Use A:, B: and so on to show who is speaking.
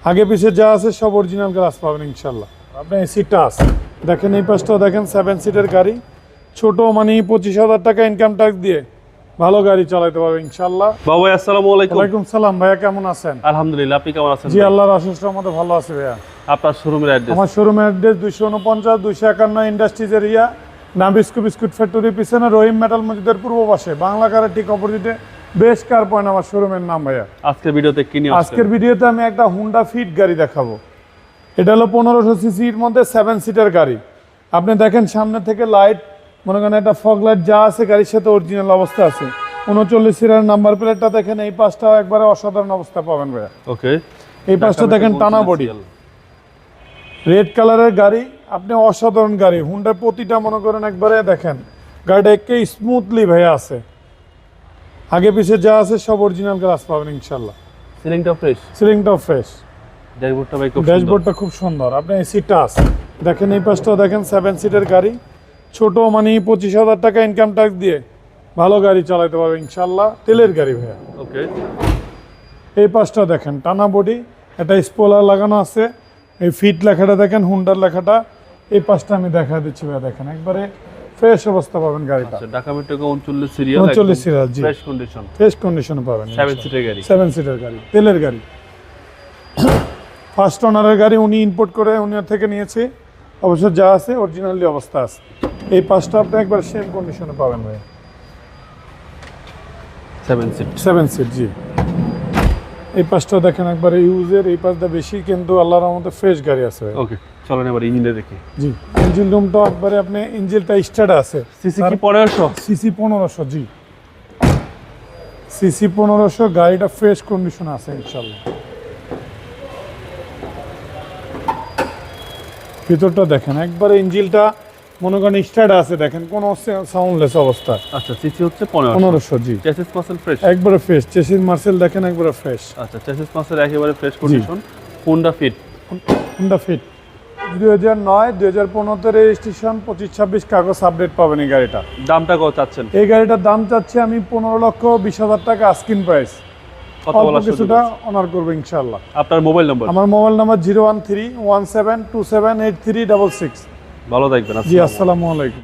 A: আগে পিছে যা আছে সব অরিজিনাল গ্লাস পাবেন ইনশাল্লাহ। আপনি এসি টাচ দেখেন, এই পাশটাও দেখেন 7 সিটের গাড়ি, ছোট মানে 25,000 টাকা ইনকাম ট্যাক্স দিয়ে ভালো গাড়ি চালাতে পারবে ইনশাল্লাহ।
B: বাবা আসসালামু আলাইকুম।
A: ওয়ালাইকুম সালাম ভাইয়া, কেমন আছেন?
B: আলহামদুলিল্লাহ, আপনি কেমন আছেন?
A: জি আল্লাহর আশীষ রহমতে ভালো আছে ভাইয়া।
B: আপনার শোরুমের অ্যাড্রেস?
A: আমার শোরুমের address 249-251 industries area, Nabisco biscuit factory পিছনে রহিম মেটাল মসজিদের পূর্ব পাশে বাংলা কারের ঠিক অপোজিটে বেশ কার পয়েন্ট আমার শোরুমের নাম ভাইয়া।
B: আজকের ভিডিওতে কি নিয়ে আসছেন?
A: আজকের ভিডিওতে আমি একটা হুন্ডা ফিট গাড়ি দেখাবো। এটা হলো 1500 সিসির মধ্যে 7 সিটার গাড়ি। আপনি দেখেন সামনে থেকে লাইট, মনে করেন একটা ফগ লাইট যা আছে গাড়ির সাথে অরিজিনাল অবস্থা আছে। 39 সিটার নাম্বার প্লেটটা দেখেন, এই পাশটাও একবারে অসাধারণ অবস্থা পাবেন ভাইয়া।
B: ওকে,
A: এই পাশটা দেখেন টানা বডি, রেড কালারের গাড়ি, আপনি অসাধারণ গাড়ি। হুন্ডার প্রতিটা মনে করেন একবারে দেখেন গাড়িটা একে স্মুথলি ভাইয়া আছে। আগে পিছে যা আছে সব অরিজিনাল গ্লাস পাবেন ইনশাল্লাহ।
B: সিলিংটা ফ্রেশ?
A: সিলিংটাও ফ্রেশ।
B: ড্যাশবোর্ডটা ভাই খুব সুন্দর।
A: ড্যাশবোর্ডটা খুব সুন্দর। আপনি এসি টাচ দেখেন, এই পাশটাও দেখেন 7 সিটের গাড়ি, ছোট মানে 25,000 টাকা ইনকাম ট্যাক্স দিয়ে ভালো গাড়ি চালাতে পারবে ইনশাল্লাহ। তেলের গাড়ি ভাইয়া।
B: ওকে,
A: এই পাশটা দেখেন টানা বডি, একটা স্পয়লার লাগানো আছে। এই ফিট লেখাটা দেখেন, হুন্ডার লেখাটা। এই পাশটা আমি দেখা দিচ্ছি ভাইয়া, দেখেন একবারে ফ্রেশ অবস্থা পাবেন গাড়িটা।
B: আচ্ছা, ঢাকা মেট্রো 39 সিরিয়াল,
A: 39 সিরিয়াল, জি
B: ফ্রেশ কন্ডিশন,
A: ফ্রেশ কন্ডিশনে পাবেন।
B: 7 সিটের গাড়ি,
A: 7 সিটের গাড়ি, তেলের গাড়ি। ফার্স্ট ওনারের গাড়ি, উনি ইম্পোর্ট করে উনার থেকে নিয়েছে। অবশ্য যা আছে অরিজিনালি অবস্থা আছে। এই পাশটা আপনি একবার সেম কন্ডিশনে পাবেন ভাই।
B: 7 সিট,
A: 7 সিট, জি। এই পাশটা দেখেন একবারে ইউজের, এই পাশটা বেশি কিন্তু আল্লাহর রহমতে ফ্রেশ গাড়ি আছে ভাই।
B: ওকে, চলেন এবার ইঞ্জিনটা দেখি।
A: জি, ইঞ্জিন রুমটা একবারে আপনি ইঞ্জিনটা স্টার্ট আছে।
B: সিসি কি 1500?
A: সিসি 1500, জি সিসি 1500, গাড়িটা ফ্রেশ কন্ডিশন আছে ইনশাল্লাহ। ভিতরটা দেখেন একবারে ইঞ্জিনটা মনে করেন স্টার্ট আছে, দেখেন কোনো সাউন্ডলেস অবস্থা।
B: আচ্ছা, সিসি হচ্ছে 1500।
A: 1500, জি।
B: চেসিস মাসেল ফ্রেশ?
A: একবারে ফ্রেশ। চেসিস মার্সেল দেখেন একবারে ফ্রেশ।
B: আচ্ছা, চেসিস মাসেল একেবারে fresh condition. Honda fit?
A: Honda fit 2009, 2015 registration, 25-26 কাগজ আপডেট পাবেন এই গাড়িটা।
B: দামটা কত চাচ্ছেন?
A: এই গাড়িটার দাম চাচ্ছি আমি 15,20,000 টাকা আস্কিং প্রাইস।
B: কত
A: অল্প
B: বলা
A: কিছুটা অনার করবো ইনশাল্লাহ।
B: আপনার মোবাইল নম্বর?
A: আমার মোবাইল নাম্বার 01317278366।
B: ভালো থাকবেন।
A: জি, আসসালামু আলাইকুম।